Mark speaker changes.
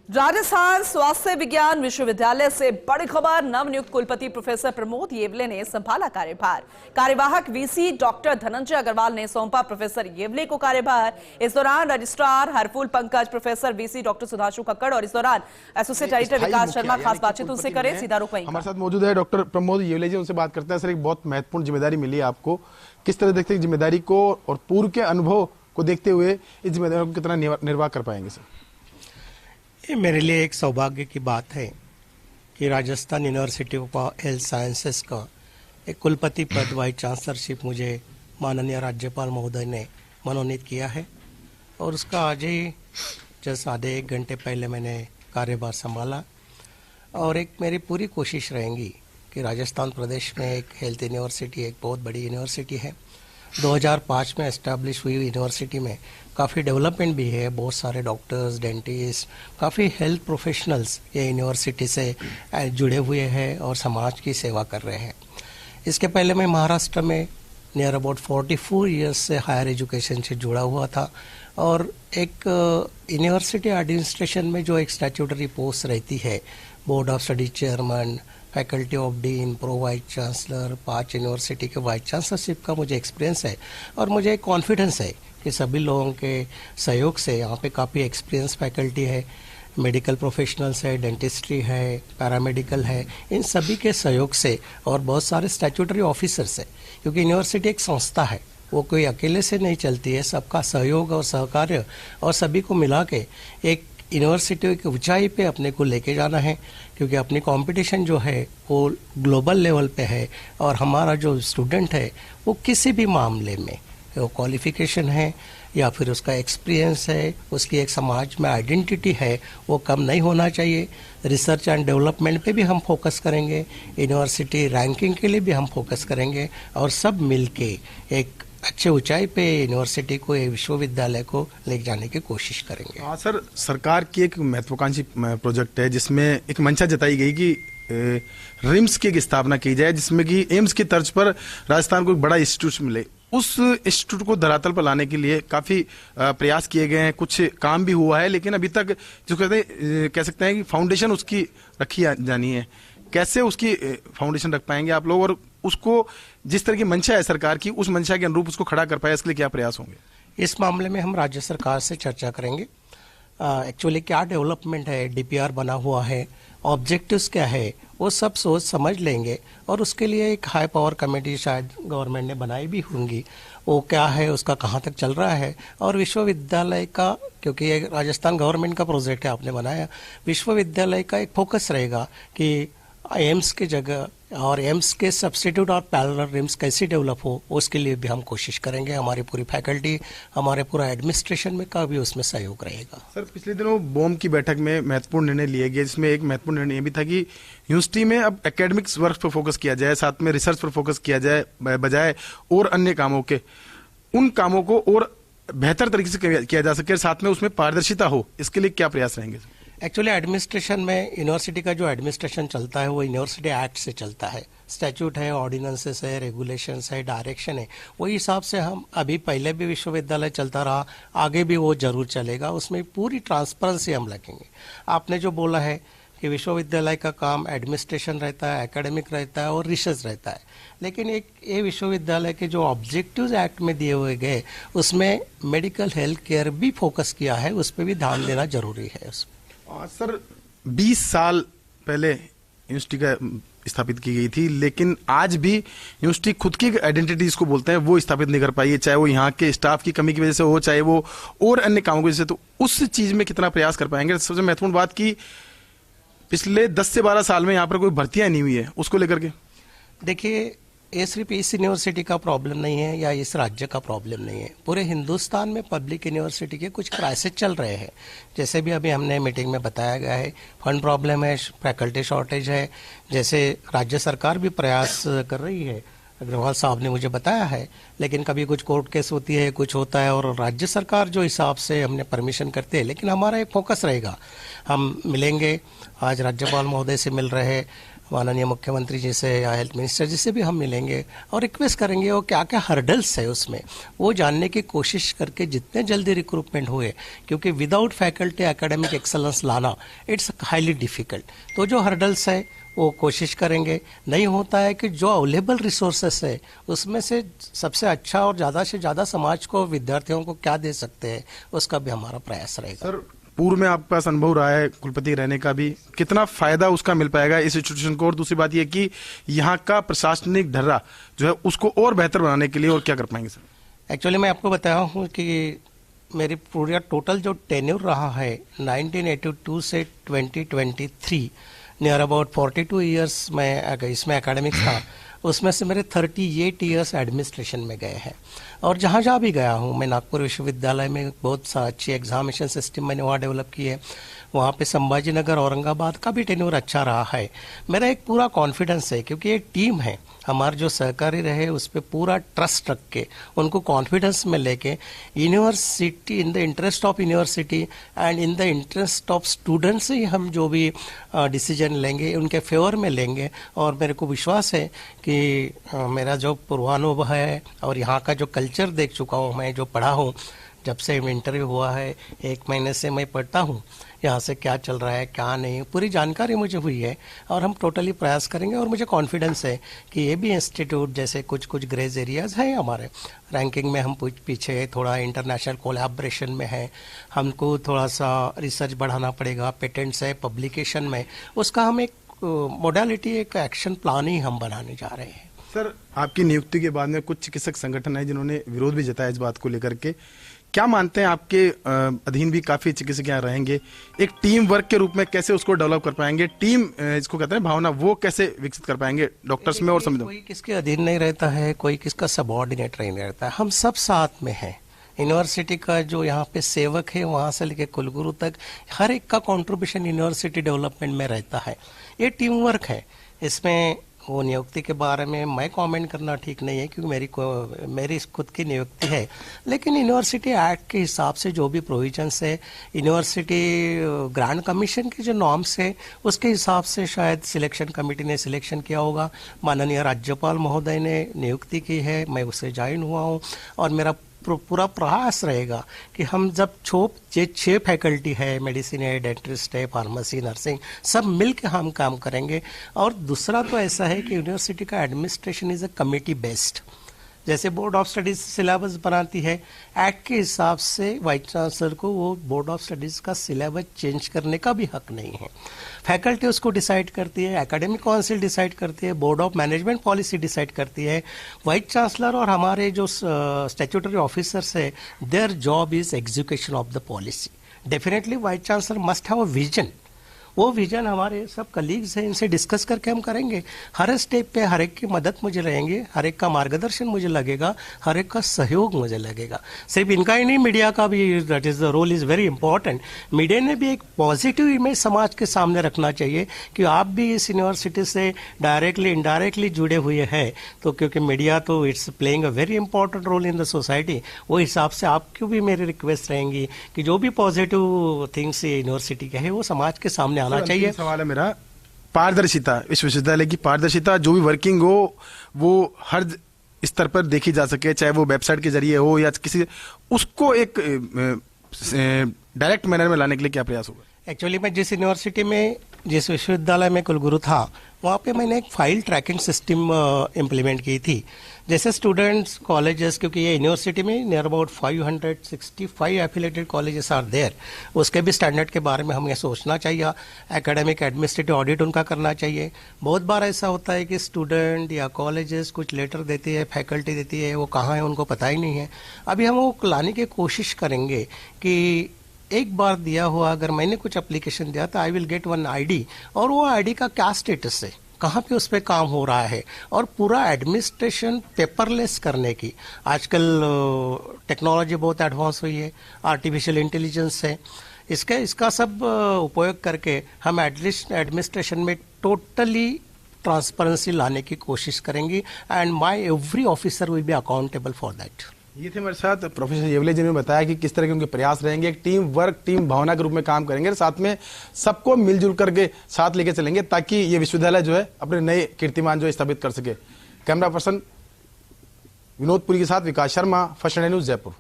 Speaker 1: राजस्थान स्वास्थ्य विज्ञान विश्वविद्यालय से बड़ी खबर। नवनियुक्त कुलपति प्रोफेसर प्रमोद येवले ने संभाला कार्यभार। कार्यवाहक वीसी डॉक्टर धनंजय अग्रवाल ने सौंपा प्रोफेसर येवले को कार्यभार। इस दौरान registrar Harphool Pankaj, professor VC doctor Sudhanshu Kakkar और इस दौरान एसोसिएट एडिटर विकास शर्मा खास बातचीत उनसे करे। सीधा रुख
Speaker 2: हमारे साथ मौजूद है डॉक्टर प्रमोद येवले जी, उनसे बात करते हैं। सर, एक बहुत महत्वपूर्ण जिम्मेदारी मिली है आपको, किस तरह देखते हैं जिम्मेदारी को और पूर्व के अनुभव को देखते हुए इस जिम्मेदारी को कितना निर्वाह कर पाएंगे? सर,
Speaker 3: ये मेरे लिए एक सौभाग्य की बात है कि Rajasthan university of health sciences का एक कुलपति पद वाइस चांसलरशिप मुझे माननीय राज्यपाल महोदय ने मनोनीत किया है और उसका आज ही जस्ट आधे एक घंटे पहले मैंने कार्यभार संभाला। और एक मेरी पूरी कोशिश रहेगी कि राजस्थान प्रदेश में एक हेल्थ यूनिवर्सिटी एक बहुत बड़ी यूनिवर्सिटी है। 2005 में एस्टैब्लिश हुई यूनिवर्सिटी में काफ़ी डेवलपमेंट भी है। बहुत सारे डॉक्टर्स, डेंटिस्ट, काफ़ी हेल्थ प्रोफेशनल्स ये यूनिवर्सिटी से जुड़े हुए हैं और समाज की सेवा कर रहे हैं। इसके पहले मैं महाराष्ट्र में नियर अबाउट 44 ईयर्स से हायर एजुकेशन से जुड़ा हुआ था और एक यूनिवर्सिटी एडमिनिस्ट्रेशन में जो एक स्टैट्यूटरी पोस्ट रहती है, board of study chairman, faculty of dean, pro vice chancellor, 5 university के वाइस चांसलरशिप का मुझे एक्सपीरियंस है और मुझे एक कॉन्फिडेंस है कि सभी लोगों के सहयोग से यहाँ पे काफ़ी एक्सपीरियंस फैकल्टी है, मेडिकल प्रोफेशनल्स है, डेंटिस्ट्री है, पैरामेडिकल है, इन सभी के सहयोग से और बहुत सारे स्टैट्यूटरी ऑफिसर्स है, क्योंकि यूनिवर्सिटी एक संस्था है, वो कोई अकेले से नहीं चलती है। सबका सहयोग और सहकार्य और सभी को मिला के एक यूनिवर्सिटी की ऊंचाई पे अपने को लेके जाना है, क्योंकि अपनी कंपटीशन जो है वो ग्लोबल लेवल पे है और हमारा जो स्टूडेंट है वो किसी भी मामले में वो क्वालिफिकेशन है या फिर उसका एक्सपीरियंस है, उसकी एक समाज में आइडेंटिटी है, वो कम नहीं होना चाहिए। रिसर्च एंड डेवलपमेंट पे भी हम फोकस करेंगे, यूनिवर्सिटी रैंकिंग के लिए भी हम फोकस करेंगे और सब मिलके एक अच्छे ऊंचाई पे यूनिवर्सिटी को, विश्वविद्यालय को ले जाने की कोशिश करेंगे।
Speaker 2: हाँ सर, सरकार की एक महत्वाकांक्षी प्रोजेक्ट है जिसमें एक मंशा जताई गई कि रिम्स की स्थापना की जाए, जिसमें कि एम्स की तर्ज पर राजस्थान को एक बड़ा इंस्टीट्यूट मिले। उस इंस्टीट्यूट को धरातल पर लाने के लिए काफी प्रयास किए गए हैं, कुछ काम भी हुआ है, लेकिन अभी तक जो कह सकते हैं कि फाउंडेशन उसकी रखी जानी है। कैसे उसकी फाउंडेशन रख पाएंगे आप लोग और उसको जिस तरह की मंशा है सरकार की, उस मंशा के अनुरूप उसको खड़ा कर पाए, इसके लिए क्या प्रयास होंगे?
Speaker 3: इस मामले में हम राज्य सरकार से चर्चा करेंगे। एक्चुअली क्या डेवलपमेंट है, डीपीआर बना हुआ है, ऑब्जेक्टिव्स क्या है, वो सब सोच समझ लेंगे और उसके लिए एक हाई पावर कमेटी शायद गवर्नमेंट ने बनाई भी होंगी। वो क्या है, उसका कहाँ तक चल रहा है और विश्वविद्यालय का, क्योंकि ये राजस्थान गवर्नमेंट का प्रोजेक्ट है, आपने बनाया, विश्वविद्यालय का एक फोकस रहेगा कि एम्स की जगह और एम्स के सब्स्टिट्यूट और पैरेलल रिम्स कैसे डेवलप हो, उसके लिए भी हम कोशिश करेंगे। हमारी पूरी फैकल्टी, हमारे पूरा एडमिनिस्ट्रेशन में का भी उसमें सहयोग रहेगा।
Speaker 2: सर, पिछले दिनों बोम की बैठक में महत्वपूर्ण निर्णय लिए गए, जिसमें एक महत्वपूर्ण निर्णय भी था कि यूनिवर्सिटी में अब एकेडमिक्स वर्क पर फोकस किया जाए, साथ में रिसर्च पर फोकस किया जाए, बजाय और अन्य कामों के, उन कामों को और बेहतर तरीके से किया जा सके, साथ में उसमें पारदर्शिता हो। इसके लिए क्या प्रयास रहेंगे?
Speaker 3: एक्चुअली एडमिनिस्ट्रेशन में यूनिवर्सिटी का जो एडमिनिस्ट्रेशन चलता है वो यूनिवर्सिटी एक्ट से चलता है। स्टैट्यूट है, ऑर्डिनेंसेस है, रेगुलेशंस है, डायरेक्शन है, वही हिसाब से हम अभी पहले भी विश्वविद्यालय चलता रहा, आगे भी वो जरूर चलेगा। उसमें पूरी ट्रांसपेरेंसी हम रखेंगे। आपने जो बोला है कि विश्वविद्यालय का काम एडमिनिस्ट्रेशन रहता है, एकेडमिक रहता है और रिसर्च रहता है, लेकिन एक ये विश्वविद्यालय के जो ऑब्जेक्टिव्स एक्ट में दिए हुए गए उसमें मेडिकल हेल्थ केयर भी फोकस किया है, उस पर भी ध्यान देना जरूरी है। उसमें
Speaker 2: सर, 20 साल पहले यूनिवर्सिटी का स्थापित की गई थी, लेकिन आज भी यूनिवर्सिटी खुद की आइडेंटिटी इसको बोलते हैं वो स्थापित नहीं कर पाई है, चाहे वो यहाँ के स्टाफ की कमी की वजह से हो, चाहे वो और अन्य कामों की वजह से। तो उस चीज में कितना प्रयास कर पाएंगे? सबसे महत्वपूर्ण बात की पिछले 10 से 12 साल में यहाँ पर कोई भर्तियां नहीं हुई है, उसको लेकर के
Speaker 3: देखिए, ये सिर्फ इस यूनिवर्सिटी का प्रॉब्लम नहीं है या इस राज्य का प्रॉब्लम नहीं है। पूरे हिंदुस्तान में पब्लिक यूनिवर्सिटी के कुछ क्राइसिस चल रहे हैं। जैसे भी अभी हमने मीटिंग में बताया गया है, फंड प्रॉब्लम है, फैकल्टी शॉर्टेज है, जैसे राज्य सरकार भी प्रयास कर रही है, अग्रवाल साहब ने मुझे बताया है, लेकिन कभी कुछ कोर्ट केस होती है, कुछ होता है और राज्य सरकार जो हिसाब से हमने परमिशन करते हैं। लेकिन हमारा एक फोकस रहेगा, हम मिलेंगे, आज राज्यपाल महोदय से मिल रहे हैं, माननीय मुख्यमंत्री जी से या हेल्थ मिनिस्टर जी से भी हम मिलेंगे और रिक्वेस्ट करेंगे वो क्या क्या हर्डल्स है उसमें वो जानने की कोशिश करके जितने जल्दी रिक्रूटमेंट हुए, क्योंकि विदाउट फैकल्टी एकेडमिक एक्सलेंस लाना इट्स हाईली डिफिकल्ट। तो जो हर्डल्स है वो कोशिश करेंगे। नहीं होता है कि जो अवेलेबल रिसोर्सेस है उसमें से सबसे अच्छा और ज़्यादा से ज़्यादा समाज को, विद्यार्थियों को क्या दे सकते हैं, उसका भी हमारा प्रयास रहेगा।
Speaker 2: सर, पूर्व में आपके पास अनुभव रहा है कुलपति रहने का भी, कितना फायदा उसका मिल पाएगा इस इंस्टीट्यूशन को? और दूसरी बात यह कि यहाँ का प्रशासनिक ढर्रा जो है उसको और बेहतर बनाने के लिए और क्या कर पाएंगे सर?
Speaker 3: एक्चुअली मैं आपको बताया हूँ कि मेरी पूरा टोटल जो टेन्योर रहा है 1982 से 2023, नियर अबाउट 42 ईयर्स में इसमें एकेडमिक्स था, उसमें से मेरे 38 ईयर्स एडमिनिस्ट्रेशन में गए हैं। और जहाँ जहाँ भी गया हूँ, मैं नागपुर विश्वविद्यालय में बहुत सा अच्छी एग्जामिनेशन सिस्टम मैंने वहाँ डेवलप की है, वहाँ पे संभाजी नगर औरंगाबाद का भी टेन्योर अच्छा रहा है। मेरा एक पूरा कॉन्फिडेंस है, क्योंकि एक टीम है हमारे जो सहकारी रहे उस पर पूरा ट्रस्ट रख के, उनको कॉन्फिडेंस में लेके university, in the interest of university and in the interest of students ही हम जो भी डिसीजन लेंगे उनके फेवर में लेंगे। और मेरे को विश्वास है कि मेरा जो पूर्वानुभव है और यहाँ का जो कल्चर देख चुका हूँ, मैं जो पढ़ा हूँ, जब से इंटरव्यू हुआ है 1 महीने से मैं पढ़ता हूँ यहाँ से क्या चल रहा है क्या नहीं, पूरी जानकारी मुझे हुई है। और हम टोटली प्रयास करेंगे और मुझे कॉन्फिडेंस है कि ये भी इंस्टीट्यूट, जैसे कुछ कुछ ग्रेज एरियाज है हमारे रैंकिंग में, हम पीछे थोड़ा इंटरनेशनल कोलैबोरेशन में है, हमको थोड़ा सा रिसर्च बढ़ाना पड़ेगा, पेटेंट्स है पब्लिकेशन में, उसका हम एक मोडालिटी, एक एक्शन प्लान ही हम बनाने जा रहे हैं।
Speaker 2: सर, आपकी नियुक्ति के बाद में कुछ चिकित्सक संगठन है जिन्होंने विरोध भी जताया इस बात को लेकर के, क्या मानते हैं आपके अधीन भी काफी चिकित्सक यहाँ रहेंगे, एक टीम वर्क के रूप में कैसे उसको डेवलप कर पाएंगे, टीम इसको कहते हैं भावना, वो कैसे विकसित कर पाएंगे डॉक्टर्स में? और समझो,
Speaker 3: कोई किसके अधीन नहीं रहता है, कोई किसका सबऑर्डिनेट नहीं रहता है, हम सब साथ में हैं। यूनिवर्सिटी का जो यहाँ पे सेवक है, वहाँ से लेके कुलगुरु तक, हर एक का कंट्रीब्यूशन यूनिवर्सिटी डेवलपमेंट में रहता है। ये टीम वर्क है। इसमें वो नियुक्ति के बारे में मैं कमेंट करना ठीक नहीं है, क्योंकि मेरी खुद की नियुक्ति है। लेकिन यूनिवर्सिटी एक्ट के हिसाब से जो भी प्रोविजंस है, यूनिवर्सिटी ग्रांट कमीशन के जो नॉर्म्स है, उसके हिसाब से शायद सिलेक्शन कमेटी ने सिलेक्शन किया होगा। माननीय राज्यपाल महोदय ने नियुक्ति की है, मैं उससे ज्वाइन हुआ हूँ और मेरा पूरा प्रयास रहेगा कि हम जब 6 फैकल्टी है, मेडिसिन है, डेंटिस्ट है, फार्मेसी, नर्सिंग, सब मिल के हम काम करेंगे। और दूसरा तो ऐसा है कि यूनिवर्सिटी का administration is a committee based. जैसे बोर्ड ऑफ स्टडीज सिलेबस बनाती है, एक्ट के हिसाब से वाइस चांसलर को वो बोर्ड ऑफ स्टडीज का सिलेबस चेंज करने का भी हक नहीं है। फैकल्टी उसको डिसाइड करती है, एकेडमिक काउंसिल डिसाइड करती है, board of management policy decide करती है। वाइस चांसलर और हमारे जो स्टैट्यूटरी ऑफिसर्स है, their job is execution of the policy. Definitely vice chancellor must have a vision. वो विजन हमारे सब कलीग्स हैं, इनसे डिस्कस करके हम करेंगे। हर स्टेप पे हर एक की मदद मुझे रहेंगे, हर एक का मार्गदर्शन मुझे लगेगा, हर एक का सहयोग मुझे लगेगा। सिर्फ इनका ही नहीं, मीडिया का भी, that is the role is very important. Media ने भी एक पॉजिटिव इमेज समाज के सामने रखना चाहिए कि आप भी इस यूनिवर्सिटी से डायरेक्टली इनडायरेक्टली जुड़े हुए हैं। तो क्योंकि मीडिया तो it's playing a very important role in the society, वो हिसाब से आपको भी मेरी रिक्वेस्ट रहेंगी कि जो भी पॉजिटिव थिंग्स यूनिवर्सिटी के है वो समाज के सामने आना चाहिए।
Speaker 2: सवाल है मेरा, पारदर्शिता, विश्वविद्यालय की पारदर्शिता, जो भी वर्किंग हो वो हर स्तर पर देखी जा सके, चाहे वो वेबसाइट के जरिए हो या किसी, उसको एक डायरेक्ट मैनर में लाने के लिए क्या प्रयास होगा?
Speaker 3: एक्चुअली मैं जिस यूनिवर्सिटी में, जिस विश्वविद्यालय में कुलगुरु था, वहाँ पे मैंने एक फाइल ट्रैकिंग सिस्टम इम्प्लीमेंट की थी। जैसे स्टूडेंट्स, कॉलेजेस, क्योंकि ये यूनिवर्सिटी में near about 565 affiliated colleges are there, उसके भी स्टैंडर्ड के बारे में हमें सोचना चाहिए। एकेडमिक एडमिनिस्ट्रेटिव ऑडिट उनका करना चाहिए। बहुत बार ऐसा होता है कि स्टूडेंट या कॉलेजेस कुछ लेटर देती है, फैकल्टी देती है, वो कहाँ है उनको पता ही नहीं है। अभी हम वो लाने की कोशिश करेंगे कि एक बार दिया हुआ, अगर मैंने कुछ एप्लीकेशन दिया तो I will get one ID, और वो आईडी का क्या स्टेटस है, कहाँ पे उस पर काम हो रहा है, और पूरा एडमिनिस्ट्रेशन पेपरलेस करने की। आजकल टेक्नोलॉजी बहुत एडवांस हुई है, आर्टिफिशियल इंटेलिजेंस है, इसका सब उपयोग करके हम एडमिनिस्ट्रेशन में टोटली ट्रांसपेरेंसी लाने की कोशिश करेंगे। And my every officer will be accountable for that.
Speaker 2: ये थे हमारे साथ प्रोफेसर येवले, जिन्होंने बताया कि किस तरह के उनके प्रयास रहेंगे, एक टीम वर्क, टीम भावना के रूप में काम करेंगे, साथ में सबको मिलजुल करके साथ लेके चलेंगे ताकि ये विश्वविद्यालय जो है अपने नए कीर्तिमान जो है स्थापित कर सके। कैमरा पर्सन विनोद पुरी के साथ Vikas Sharma, First India News, Jaipur.